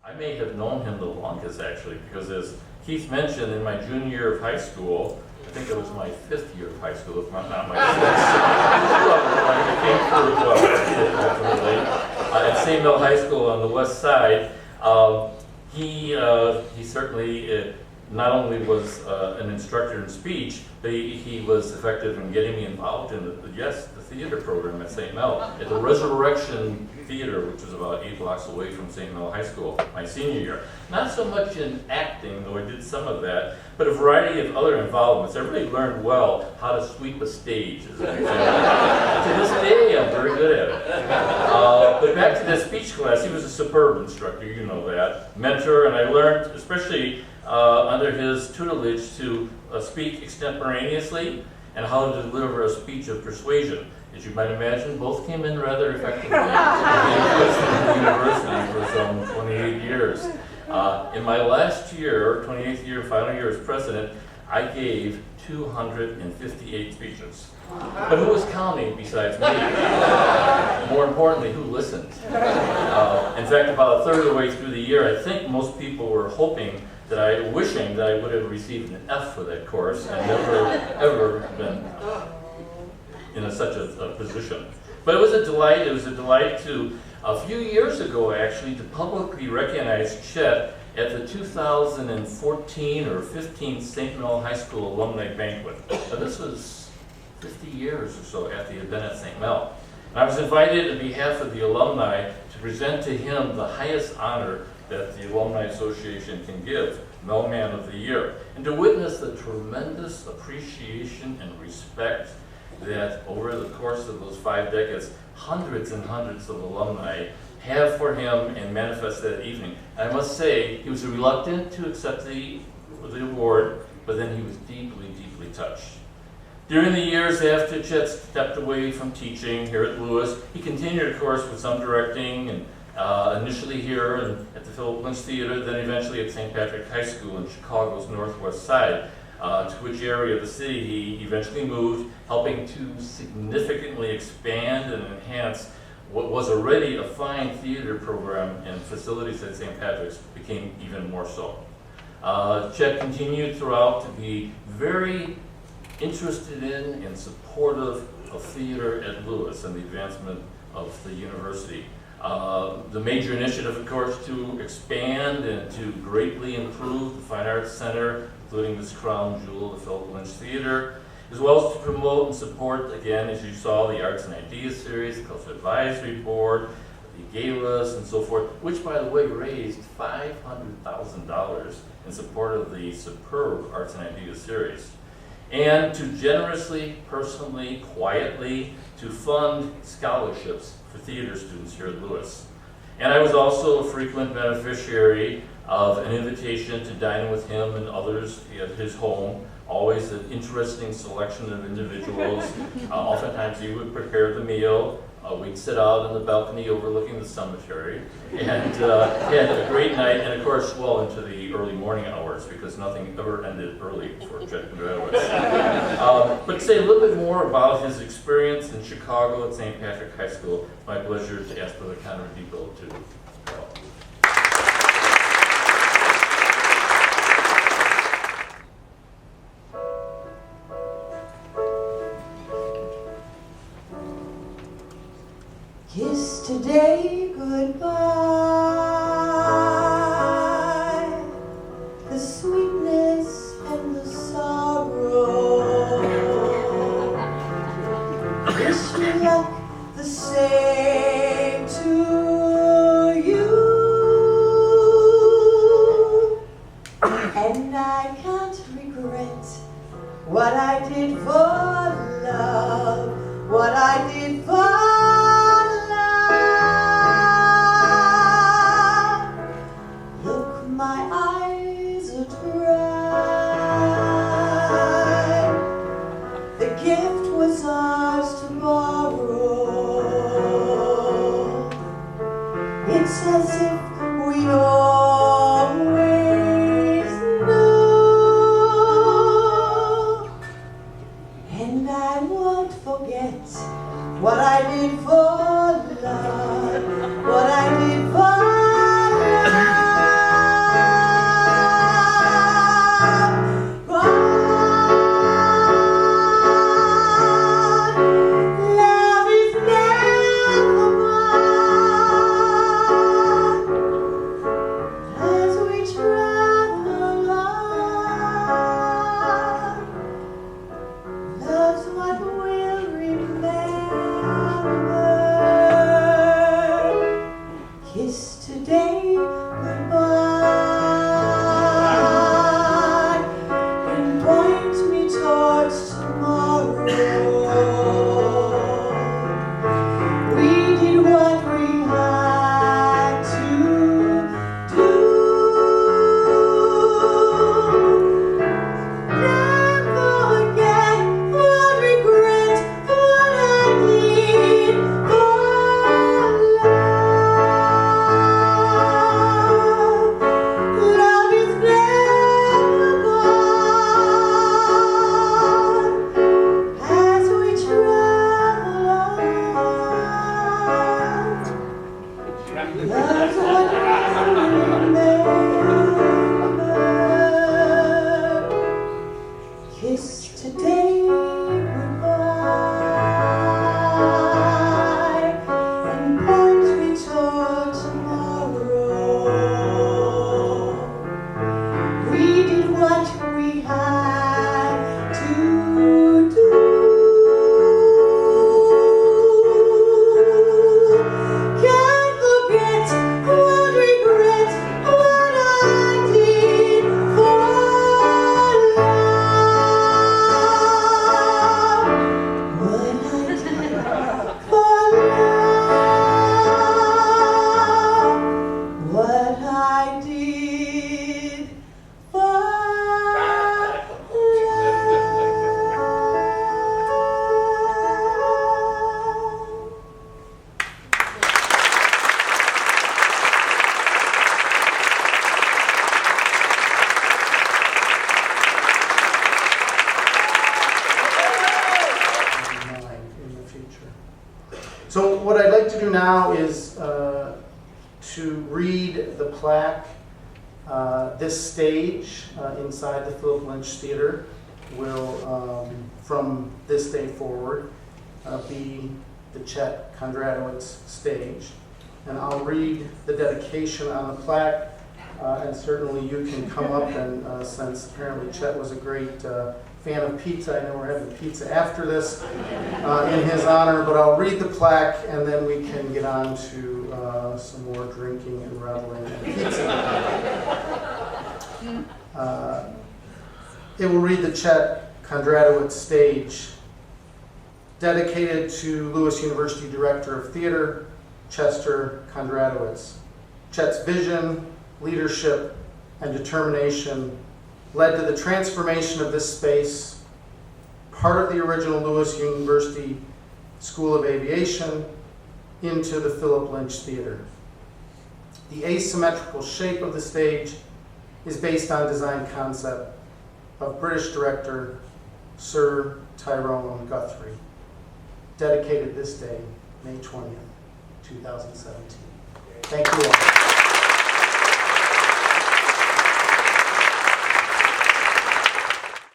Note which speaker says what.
Speaker 1: I may have known him the longest, actually, because as Keith mentioned, in my junior year of high school, I think it was my 5th year of high school, if not my 6th. I came through ultimately at St. Mel High School on the west side. He certainly not only was an instructor in speech, but he was effective in getting me involved in the theater program at St. Mel, at the Resurrection Theater, which was about 8 blocks away from St. Mel High School, my senior year. Not so much in acting, though I did some of that, but a variety of other involvements. I really learned well how to sweep a stage, as an example. To this day, I'm very good at it. But back to the speech class, he was a superb instructor, you know that, mentor, and I learned, especially under his tutelage, to speak extemporaneously and how to deliver a speech of persuasion. As you might imagine, both came in rather effectively at the university for some 28 years. In my last year, 28th year, final year as president, I gave 258 speeches. But who was counting besides me? More importantly, who listened? In fact, about a third of the way through the year, I think most people were wishing that I would have received an F for that course and never, ever been in such a position. But it was a delight. It was a delight to, a few years ago actually, to publicly recognize Chet at the 2014 or 15 St. Mel High School alumni banquet. Now, this was 50 years or so after he had been at St. Mel. And I was invited on behalf of the alumni to present to him the highest honor that the Alumni Association can give, Mel Man of the Year, and to witness the tremendous appreciation and respect that over the course of those 5 decades, hundreds and hundreds of alumni have for him and manifest that evening. And I must say, he was reluctant to accept the award, but then he was deeply, deeply touched. During the years after Chet stepped away from teaching here at Lewis, he continued, of course, with some directing, and initially here and at the Lynch Theater, then eventually at St. Patrick High School in Chicago's northwest side, to which area of the city he eventually moved, helping to significantly expand and enhance what was already a fine theater program and facilities at St. Patrick's became even more so. Chet continued throughout to be very interested in and supportive of theater at Lewis and the advancement of the university. The major initiative, of course, to expand and to greatly improve the Fine Arts Center, including this crown jewel, the Philip Lynch Theater, as well as to promote and support, again, as you saw, the Arts and Ideas Series, the Cultural Advisory Board, the galas, and so forth, which, by the way, raised $500,000 in support of the superb Arts and Ideas Series. And to generously, personally, quietly, to fund scholarships for theater students here at Lewis. And I was also a frequent beneficiary of an invitation to dine with him and others at his home. Always an interesting selection of individuals. Oftentimes he would prepare the meal. We'd sit out on the balcony overlooking the cemetery and had a great night, and of course well into the early morning hours, because nothing ever ended early for Chet Kondratowicz. But to say a little bit more about his experience in Chicago at St. Patrick High School, it's my pleasure to ask Brother Conrad Depot to go.
Speaker 2: Kiss today goodbye, the sweetness and the sorrow. Wish me luck the same to you, and I can't regret what I did for love, what I did for as if we always knew, and I won't forget what I did for love, what I did for love.
Speaker 3: So what I'd like to do now is to read the plaque. This stage inside the Philip Lynch Theater will, from this day forward, be the Chet Kondratowicz stage. And I'll read the dedication on the plaque, and certainly you can come up and since apparently Chet was a great fan of pizza, I know we're having pizza after this in his honor, but I'll read the plaque and then we can get on to some more drinking and reveling and pizza. It will read the Chet Kondratowicz stage, dedicated to Lewis University Director of Theater, Chester Kondratowicz. Chet's vision, leadership, and determination led to the transformation of this space, part of the original Lewis University School of Aviation, into the Philip Lynch Theater. The asymmetrical shape of the stage is based on design concept of British director Sir Tyrone Guthrie, dedicated this day, May 20th, 2017. Thank you all.